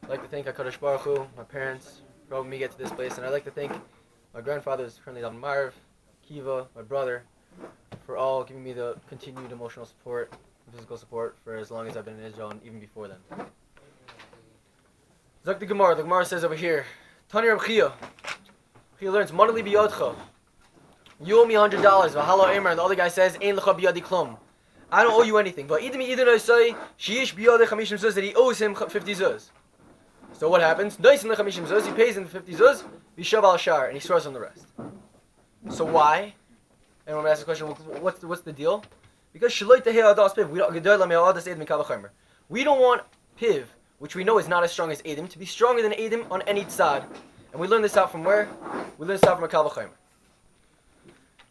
I'd like to thank HaKadosh Baruch Hu, my parents, for helping me get to this place, and I'd like to thank my grandfather, who's currently Davin Marv, Kiva, my brother, for all giving me the continued emotional support, physical support for as long as I've been in Israel and even before then. Zok the Gemara says over here, Tani Reb Chia. He learns, Madali biyodcha. You owe me $100. V'halo Emer, and the other guy says, Ein lecha biyadi klum. I don't owe you anything. But either say, Sheish biyadi chamishim zuz, that he owes him 50 zuz. So what happens? Doisin lechamishim zuz, he pays him 50 zuz, Vishav al shar, and he swears on the rest. So why? And when we ask the question, what's the deal? Because shaloi tehei adas piv, we don't want piv, which we know is not as strong as Edim, to be stronger than Edim on any tzad. And we learn this out from where? We learn this out from a Kal V'chomer.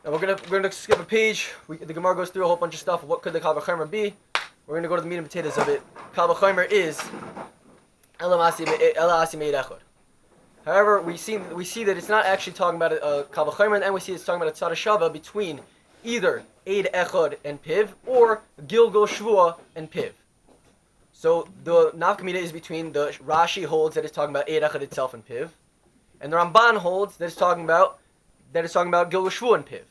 Now we're gonna skip a page. The Gemara goes through a whole bunch of stuff. What could the Kal V'chomer be? We're gonna go to the meat and potatoes of it. Kal V'chomer is Ela Asi Me'ed Echad. However, we see that it's not actually talking about a Kal V'chomer, and we see it's talking about a tzad shava between either Eid Echad and Piv or Gilgal Shvua and Piv. So the nafkamina is between the Rashi holds that it's talking about Eid Echad itself and Piv, and the Ramban holds that it's talking about Gilgal Shvua and Piv.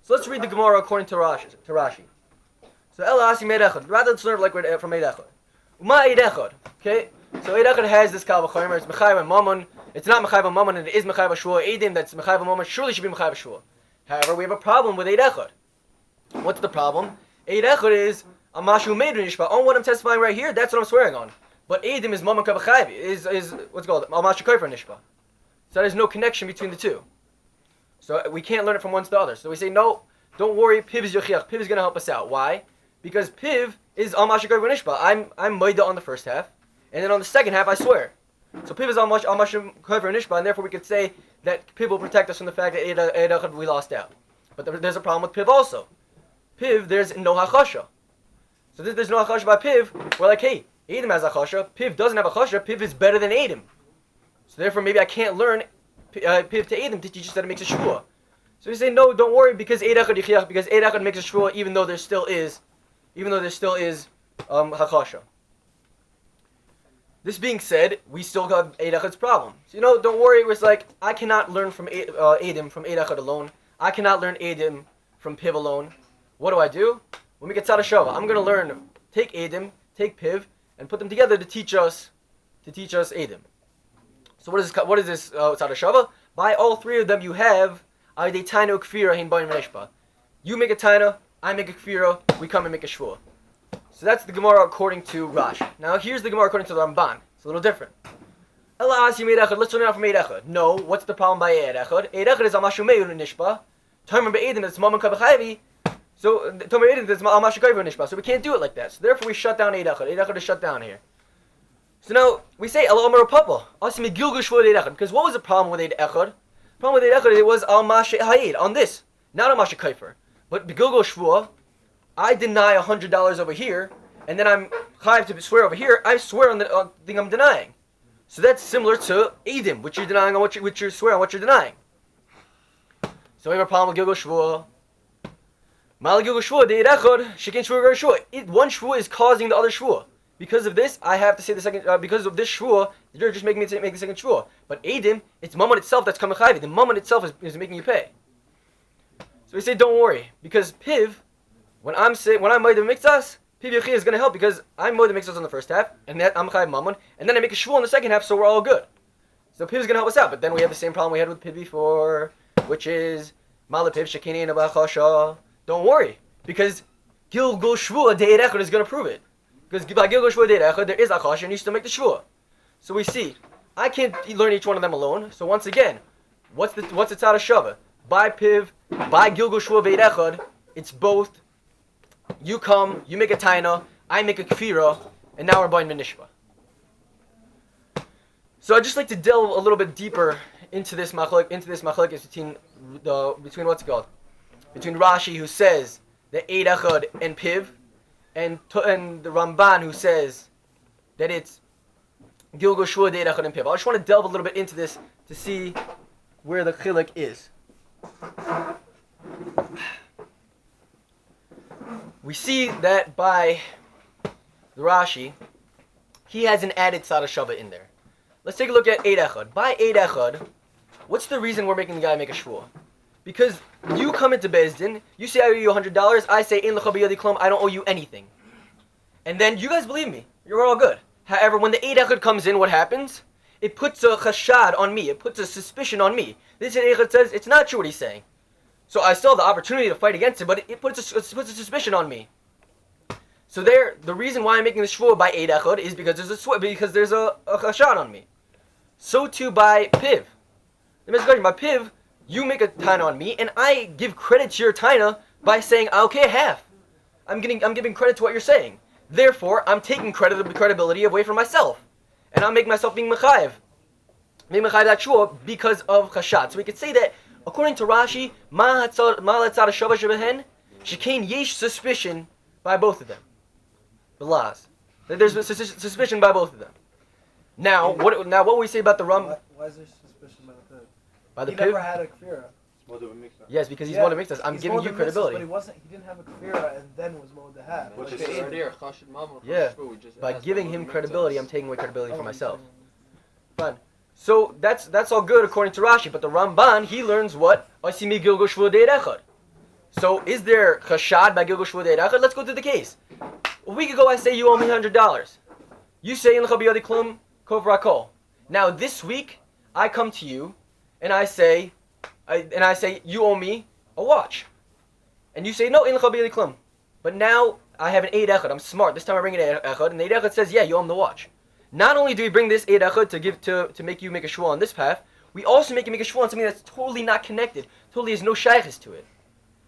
So let's read the Gemara according to Rashi. So Ela Asi Me'ed Echad. Rather let's learn like from Eid Echad. Uma Eid Echad. Okay. So Eid Echad has this Kal V'chomer. It's Mechayv and Mammon. It's not Mechayv and Mammon, and it is Mechayv Shvua. Eidim that's Mechayv and Mammon surely should be Mechayv Shvua. However, we have a problem with Eid Echad. What's the problem? Eid Echad is a mashu made nishba. On what I'm testifying right here, that's what I'm swearing on. But Eidim is Mammon Kabachayv. Is what's it called? Al mashu kofer nishba. So there's no connection between the two. So we can't learn it from one to the other. So we say, no, don't worry, Piv is Yochiach. Piv is going to help us out. Why? Because Piv is Al Masha Kofer Nishba. I'm Maida on the first half, and then on the second half I swear. So Piv is Al Masha Kofer Nishba, and therefore we could say that Piv will protect us from the fact that Eid Echad we lost out. But there's a problem with Piv also. Piv, there's no Hachasha. So there's no Hachasha by Piv. We're like, hey, Eidim has Hachasha. Piv doesn't have Hachasha. Piv is better than Eidim. So therefore maybe I can't learn Piv to Eidim to teach us that it makes a shvua. So we say no, don't worry, because Eid Echad Yichiach, because Eid Echad makes a shvua, even though there still is Hakasha. This being said, we still got Eid Echad's problem. So don't worry. It's like I cannot learn from Eidim from Eid Echad alone. I cannot learn Eidim from Piv alone. What do? When we get Tzad Shava, I'm going to take Eidim, take Piv, and put them together to teach us Eidim. So what is this Tzad Shava? By all three of them you have Aydei Taina Ukfira Hein Bain Renishba. You make a Taina, I make a Kfira, we come and make a Shvua. So that's the Gemara according to Rashi. Now here's the Gemara according to the Ramban. It's a little different. Ela Asi Me'ed Echad. Let's learn it out from Eid Echad. No, what's the problem by Eid Echad? Eid Echad is Amashu Me'ur Nishba. Tomer Be'edim that's Mammon Kabachayvi. So Tomer Be'edim that's Amashu Kofer Nishba. So we can't do it like that. So therefore we shut down Eid Echad. Eid Echad is shut down here. So now we say Ela Omer Papa. Asi Megilgal Shvua Eid Echad. Because what was the problem with Eid Echad? The problem with Eid Echad, it was Al Mashe Hayid on this, not Al Mashe Kofer. But Begilgal Shvua, I deny $100 over here, and then I'm chayav to swear over here. I swear on the thing I'm denying. So that's similar to Eidim, which you're denying on which you swear on what you're denying. So we have a problem with Gilgal Shvua. Mal Gilgal Shvua, the Eid Echad, Shekin Shvua Shvua. One Shvua is causing the other Shvua. Because of this, I have to say the second. Because of this Shvua, you're just making me make the second Shvua. But Eidim, it's Mammon itself that's coming chayav. The Mammon itself is making you pay. So we say, don't worry, because Piv, when I'm Moed Mikzas, Piv Yochi is going to help because I'm Moed Mikzas on the first half, and that I'm chayav Mammon, and then I make a Shvua in the second half, so we're all good. So Piv is going to help us out. But then we have the same problem we had with Piv before, which is Mala Piv Shekini and Abachasha. Don't worry, because Gilgal Shvua De'ed Echad is going to prove it. Because by Gilgal Shvua De'ed Echad, there is Achasha, and you still make the Shvua. So we see, I can't learn each one of them alone. So once again, what's the Tzad Shava? By Piv, by Gilgal Shvua De'ed Echad, it's both. You come, you make a Taina, I make a Kfira, and now we're buying Menishba. So I'd just like to delve a little bit deeper into this machlokes between what's it called? Between Rashi, who says that Eid Echad and Piv, and the Ramban, who says that it's Gilgal Shvua De'ed Echad and Piv. I just want to delve a little bit into this to see where the chilek is. We see that by the Rashi, he has an added tzad shava in there. Let's take a look at Eid Echad. By Eid Echad, what's the reason we're making the guy make a shvuah? Because you come into Beis Din, you say I owe you $100, I say in lecha b'yadi klum, I don't owe you anything. And then you guys believe me, you're all good. However, when the Eid Echad comes in, what happens? It puts a chashad on me, it puts a suspicion on me. This Eid Echad says, it's not true what he's saying. So I still have the opportunity to fight against it, but it puts a suspicion on me. So the reason why I'm making the shvuah by Eid Echad is because there's a chashad on me. So too by Piv. The message question by Piv, you make a taina on me, and I give credit to your taina by saying, okay, half. I'm giving credit to what you're saying. Therefore, I'm taking credibility away from myself, and I'm making myself being mechayev that shvuah because of chashad. So we could say that according to Rashi, ma letzad hashava shebehen, shekain yesh suspicion by both of them. Belaz. There's suspicion by both of them. Now what we say about the Ram? Why is there suspicion by the Piv? By the He Piv? never had a kfira. Yes, because he's one of mixed. I'm giving you credibility. But he didn't have a kfira and then was mowed the hat. Yeah. By giving him credibility, I'm taking away credibility for myself. Fine. So that's all good according to Rashi, but the Ramban, he learns what? Asimi Gilgal Shvuah Deid Echad. So is there chashad by Gilgal Shvuah Deid Echad? Let's go through the case. A week ago I say you owe me $100. You say in lecha b'yadi klum kov rakol. Now this week I come to you and I say you owe me a watch. And you say no in lecha b'yadi klum. But now I have an Eid Echad. I'm smart. This time I bring an Eid Echad, and the Eid Echad says yeah, you owe him the watch. Not only do we bring this Eid Echad to make you make a shvuah on this path, we also make you make a shvuah on something that's totally not connected, totally has no shaykhis to it.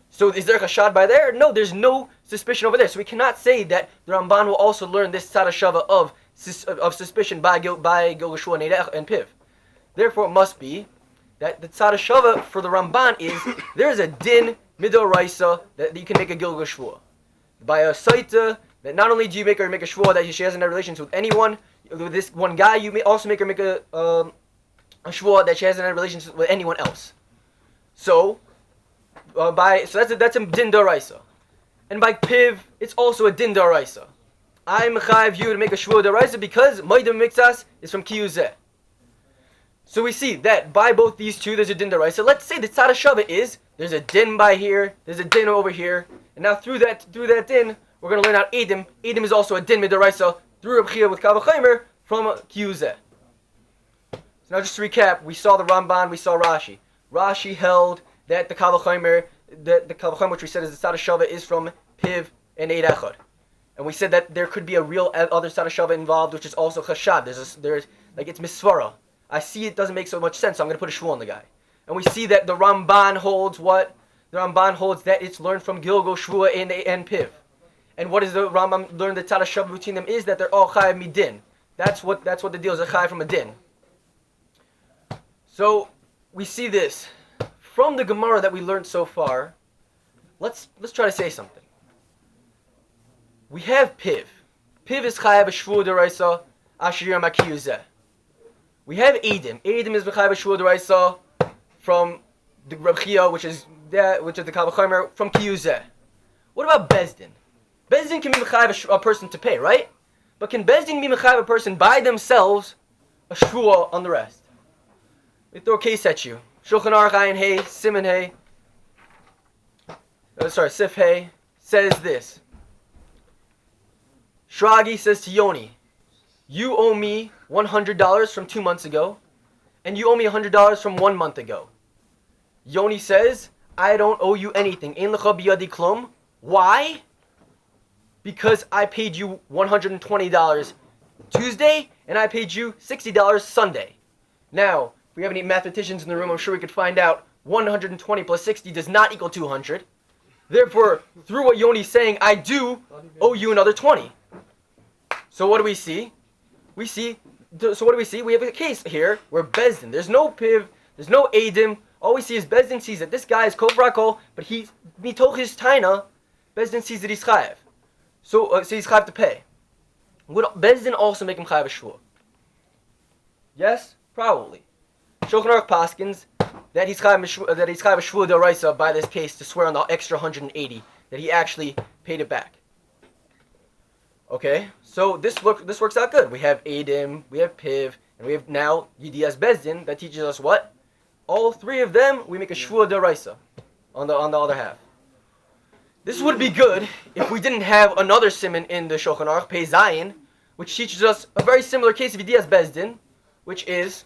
So is there a chashad by there? No, there's no suspicion over there. So we cannot say that the Ramban will also learn this tzad shava of suspicion by Gilgal Shvuah and Piv. Therefore, it must be that the tzad shava for the Ramban is there is a din midoraisa that you can make a Gilgal Shvuah by a saita. That not only do you make her make a shvuah that she hasn't had relations with anyone, with this one guy, you may also make her make a shvuah that she hasn't had relations with anyone else. So that's a din daraisa, and by Piv it's also a din daraisa. I'm mechayev you to make a shvuah daraisa because ma'idam mixas is from kiyuzeh. So we see that by both these two there's a din daraisa. Let's say the tzad shava is there's a din by here, there's a din over here, and now through that din we're going to learn out Edim. Edim is also a din midaraisa through Reb Chia with Kal V'chomer from Kiyuzeh. So now just to recap, we saw the Ramban, we saw Rashi. Rashi held that the Kal V'chomer, which we said is the tzad shava, is from Piv and Eid Echad. And we said that there could be a real other tzad shava involved, which is also chashad. There's it's misvara. I see it doesn't make so much sense, so I'm going to put a shvuah on the guy. And we see that the Ramban holds what? The Ramban holds that it's learned from Gilgal Shvuah and Piv. And what does the Rambam learn the tzad shava between them is that they're all chayav midin. That's what the deal is, a chayav from a din. So we see this from the Gemara that we learned so far. Let's try to say something. We have Piv. Piv is chayav shvuah deraisa asher makiyuzeh. We have Edim. Edim is chayav shvuah deraisa from the Reb Chia, which is the Kal V'chomer from kiyuzeh. What about Bezdin? Bezdin can be mechayev a person to pay, right? But can Bezdin be mechayev a person by themselves a shvuah on the rest? We throw a case at you. Shulchan Aruch Ayin Hey, Siman Hey, Sif Hey, says this. Shragi says to Yoni, you owe me $100 from 2 months ago, and you owe me $100 from 1 month ago. Yoni says, I don't owe you anything. Ein lecha biyadi klum. Why? Because I paid you $120 Tuesday, and I paid you $60 Sunday. Now, if we have any mathematicians in the room, I'm sure we could find out 120 plus 60 does not equal 200. Therefore, through what Yoni's saying, I do owe you another 20. So what do we see? We have a case here where Bezdin, there's no Piv, there's no Edim. All we see is Bezdin sees that this guy is Kov Rakol, but he's mitoch his taina. Bezdin sees that he's chayav. So he's chayav to pay. Would Bezdin also make him chayav a shvuah? Yes, probably. Shulchan Aruch paskins that he's chayav a shvuah d'oraisa by this case to swear on the extra 180 that he actually paid it back. Okay, so this works out good. We have Adim, we have Piv, and we have now Yedias Bezdin that teaches us what? All three of them, we make a Shvua Deraisa on the other half. This would be good if we didn't have another simon in the Shulchan Aruch, Pei Zayin, which teaches us a very similar case of Yedias Bezdin, which is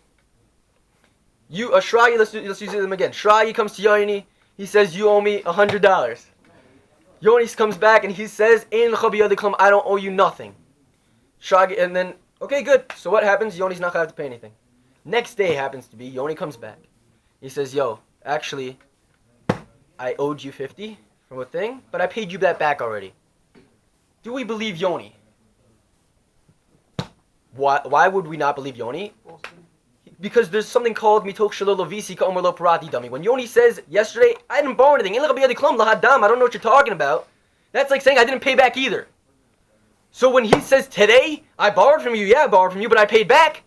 Shragi, let's use them again. Shragi comes to Yoni, he says, you owe me $100. Yoni comes back and he says, Ein l'cha biyadi klum, I don't owe you nothing. Shragi, and then, okay, good. So what happens? Yoni's not going to have to pay anything. Next day happens to be, Yoni comes back. He says, yo, actually, I owed you 50 from a thing, but I paid you that back already. Do we believe Yoni? Why would we not believe Yoni? Because there's something called mitoch shelo lovisi ka'omer lo parati dummy. When Yoni says, yesterday, I didn't borrow anything, I don't know what you're talking about, that's like saying I didn't pay back either. So when he says, today, I borrowed from you, yeah, I borrowed from you, but I paid back,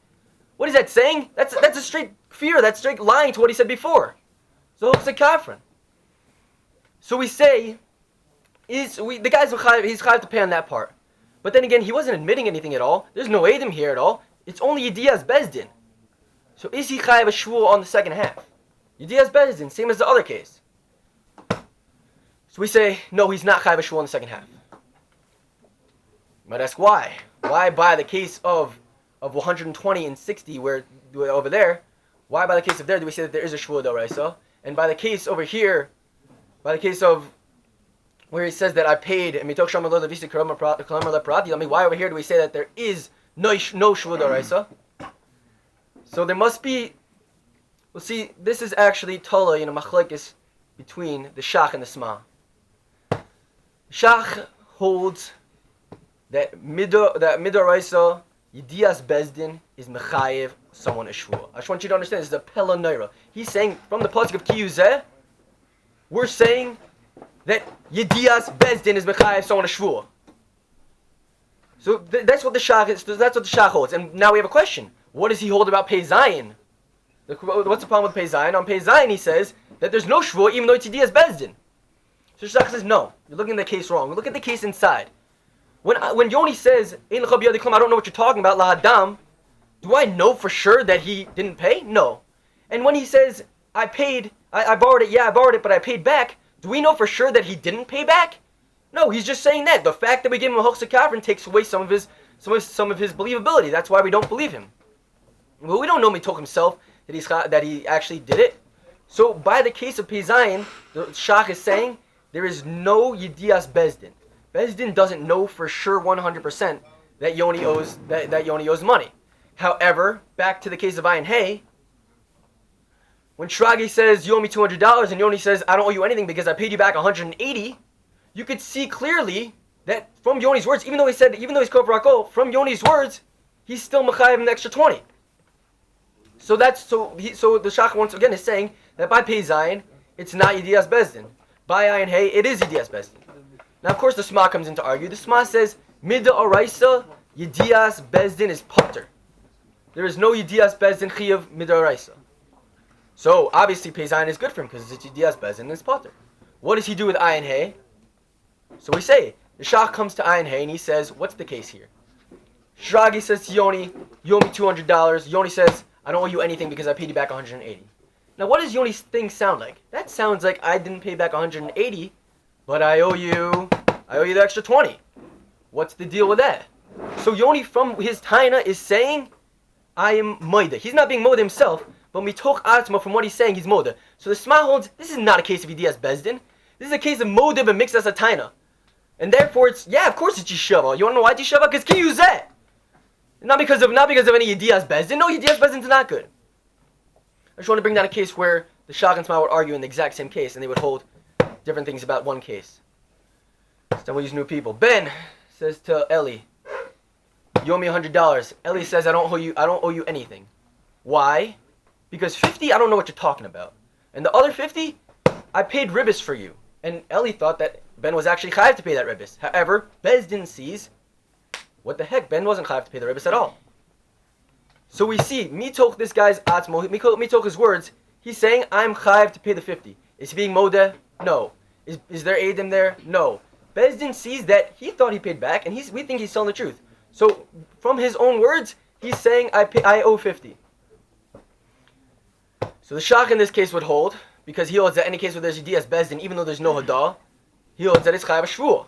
what is that saying? That's a straight fear, that's straight lying to what he said before. So it's a kafran. So we say, the guy's he's chayav to pay on that part. But then again, he wasn't admitting anything at all. There's no Adam here at all. It's only Yedias Bezdin. So is he chayav a shvua on the second half? Yedias Bezdin, same as the other case. So we say, no, he's not chayav a shvua on the second half. You might ask why? Why by the case of 120 and 60, where over there, why by the case of there do we say that there is a shvua d'oraisa? And by the case over here, by the case of where he says that I paid, and mitoch shama lo levisi karamar leparati, I mean, why over here do we say that there is no shvua d'oraisa? So there must be, well, see, this is actually Tola, machlekes between the Shach and the Sma. Shach holds that midoraisa Yedias Bezdin is mechayev someone a shvua. I just want you to understand, this is a pella neira. He's saying, from the pasuk of Kiyuzeh, we're saying that Yedias Bezdin is mechayev someone a shvua. So that's what the Shach is. That's what the Shach holds. And now we have a question. What does he hold about Pei Zayin? What's the problem with Pei Zayin? On Pei Zayin, he says that there's no shvua even though it's Yedias Bezdin. So Shach says, no, you're looking at the case wrong. We look at the case inside. When Yoni says, Ein l'cha biyadi klum, I don't know what you're talking about, lahadam, do I know for sure that he didn't pay? No. And when he says, I paid, I borrowed it, yeah, I borrowed it, but I paid back, do we know for sure that he didn't pay back? No, he's just saying that. The fact that we give him a hochsa kafrin takes away some of his believability. That's why we don't believe him. Well, we don't know mitoch himself that he actually did it. So by the case of Pei Zayin, the Shach is saying there is no Yedias Bezdin. Bezdin doesn't know for sure 100% that Yoni owes money. However, back to the case of Ayin Hey, when Shragi says you owe me $200 and Yoni says I don't owe you anything because I paid you back $180, you could see clearly that from Yoni's words, even though he's kofar hakol, from Yoni's words, he's still mechayev an extra 20. So the Shach once again is saying that by Pei Zayin, it's not Yedias Bezdin. By Ayin Hey, it is Yedias Bezdin. Now, of course, the Sma comes in to argue. The Sma says, Mida Oraisa, Yedias Bezdin is potter. There is no Yedias Bezdin Chiyav Mida Oraisa. So, obviously, Pei Zayin is good for him because it's Yedias Bezdin and it's potter. What does he do with Ayin Hey? So we say, the Shach comes to Ayin Hey and he says, what's the case here? Shragi says to Yoni, you owe me $200. Yoni says, I don't owe you anything because I paid you back $180. Now, what does Yoni's thing sound like? That sounds like I didn't pay back $180, but I owe you the extra 20. What's the deal with that? So Yoni from his taina is saying, I am moida. He's not being moida himself, but mitoch atzma, from what he's saying, he's moida. So the Sma holds, this is not a case of Yedias Bezdin. This is a case of moida but mixed as a taina. And therefore it's, yeah, of course it's Yeshava. You want to know why it's Yeshava? Because Kiyuzeh. Not because of any Yedias Bezdin. No, Yedias Bezdin is not good. I just want to bring down a case where the Shach and Sma would argue in the exact same case, and they would hold different things about one case. So then we'll use new people. Ben says to Eli, you owe me $100. Eli says, I don't owe you anything. Why? Because 50, I don't know what you're talking about. And the other 50, I paid ribbis for you. And Eli thought that Ben was actually chayav to pay that ribbis. However, Bezdin sees, what the heck, Ben wasn't chayav to pay the ribbis at all. So we see, mitoch this guy's atzmo, mitoch his words, he's saying, I'm chayav to pay the 50. Is he being modeh? No. Is there Adim there? No. Bezdin sees that he thought he paid back, and we think he's telling the truth. So from his own words, he's saying I owe 50. So the shach in this case would hold, because he holds that any case where there's Yedias Bezdin, even though there's no Hadah, he holds that it's Chayav Shvuah.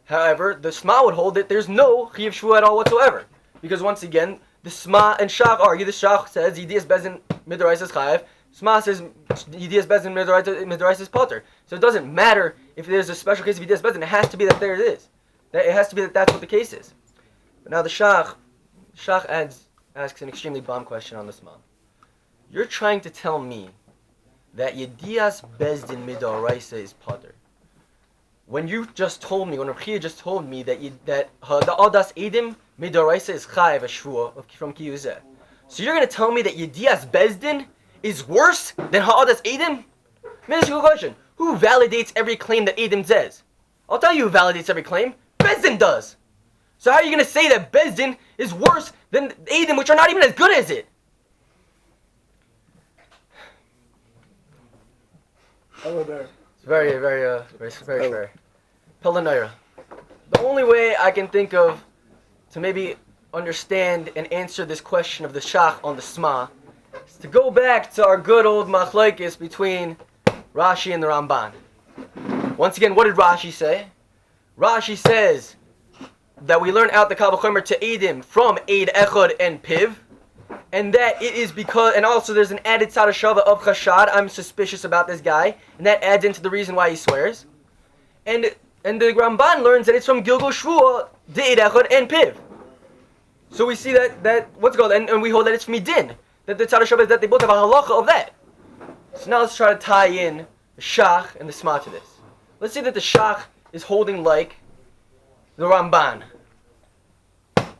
However, the Sma would hold that there's no Chayav Shvuah at all whatsoever. Because once again, the Sma and Shach argue. The Shach says Yedias Bezdin Midorais is Chayav. Sma says Yedias Bezdin Midorais is Potter. So it doesn't matter if there's a special case of Yedias Bezdin. It has to be that there it is. That it has to be that that's what the case is. But now the Shach asks an extremely bomb question on the Sma. You're trying to tell me that Yedias Bezdin Midoraisa is Potter. When you just told me, when Rabchia just told me that the Adas Edim Midoraisa is Chayav Shvuah from Kiyuzeh. So you're going to tell me that Yedias Bezdin is worse than Ha'adas Edim? Ask you a question. Who validates every claim that Edim says? I'll tell you who validates every claim. Bezdin does. So how are you going to say that Bezdin is worse than Edim, which are not even as good as it? Hello there. It's very fair. Pelanaira. The only way I can think of to maybe understand and answer this question of the Shach on the Sma is to go back to our good old machlokes between Rashi and the Ramban. Once again, what did Rashi say? Rashi says that we learn out the Kal V'chomer to Eidim from Eid Echad and Piv, and that it is because, and also there's an added tzad of chashad. I'm suspicious about this guy, and that adds into the reason why he swears. And the Ramban learns that it's from Gilgul Shvuah, the Eid Echad and Piv. So we see that what's it called, and we hold that it's from Midin, that the tzad is that they both have a halacha of that. So now let's try to tie in the Shach and the Sma to this. Let's say that the Shach is holding like the Ramban.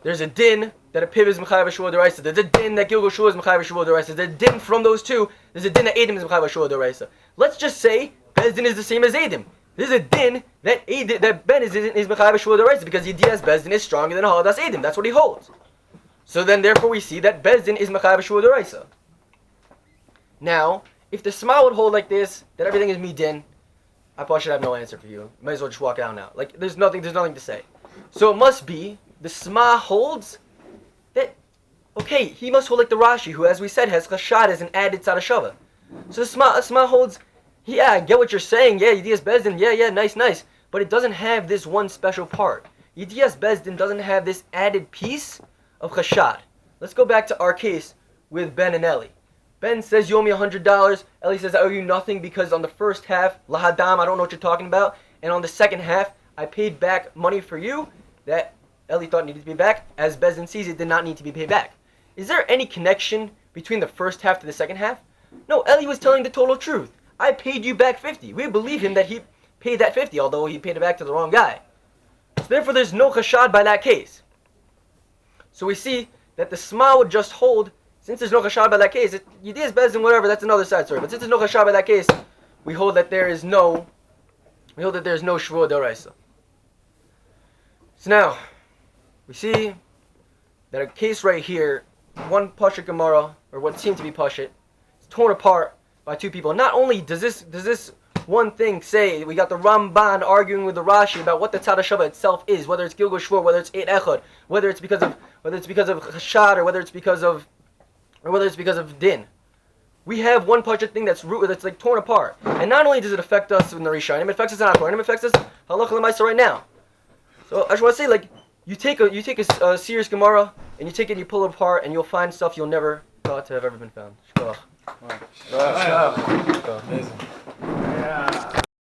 There's a din that a Piv is Mechayev Shvuah D'Oraisa. There's a din that Gilgul Shvuah is Mechayev Shvuah D'Oraisa. There's a din from those two. There's a din that Edim is Mechayev Shvuah D'Oraisa. Let's just say Bezdin is the same as Edim. There's a din that Ben is Mechayev Shvuah D'Oraisa because Yedias Bezdin is stronger than Haladas Edim. That's what he holds. So then therefore we see that Bezdin is Mechayev Shvuah D'Oraisa. Now, if the Sma would hold like this, that everything is Midin, I probably should have no answer for you. Might as well just walk out now. Like there's nothing to say. So it must be the Sma holds that, okay, he must hold like the Rashi, who, as we said, has chashad as an added tzad. So the Sma holds, yeah, I get what you're saying, yeah, Yedias Bezdin, yeah, nice, but it doesn't have this one special part. Yedias Bezdin doesn't have this added piece of chashad. Let's go back to our case with Ben and Eli. Ben says, you owe me $100. Eli says, I owe you nothing because on the first half, lahadam, I don't know what you're talking about, and on the second half, I paid back money for you that Eli thought needed to be back. As Bezdin sees, it did not need to be paid back. Is there any connection between the first half to the second half? No, Eli was telling the total truth. I paid you back 50. We believe him that he paid that 50, although he paid it back to the wrong guy. So therefore, there's no chashad by that case. So we see that the Sma would just hold, since there's no chashad by that case, Yedias Bezdin, whatever, that's another side story. But since there's no chashad by that case, we hold that there is no Shvuah D'Oraisa. So now, we see that a case right here, one Pashut Gemara, or what seemed to be Pashut, is torn apart by two people. Not only does this one thing say, we got the Ramban arguing with the Rashi about what the Tzad HaShavah itself is, whether it's Gilgul Shvuah, whether it's Eid Echad, whether it's because of Chashad, or whether it's because of Din. We have one Pashut thing that's like torn apart. And not only does it affect us in the Rishonim, it affects us in Akoranim, it affects us Halacha L'Maisa right now. So I just want to say, like, you take a serious Gemara and you take it and you pull it apart and you'll find stuff you'll never thought to have ever been found. Shkoach. Wow. Amazing.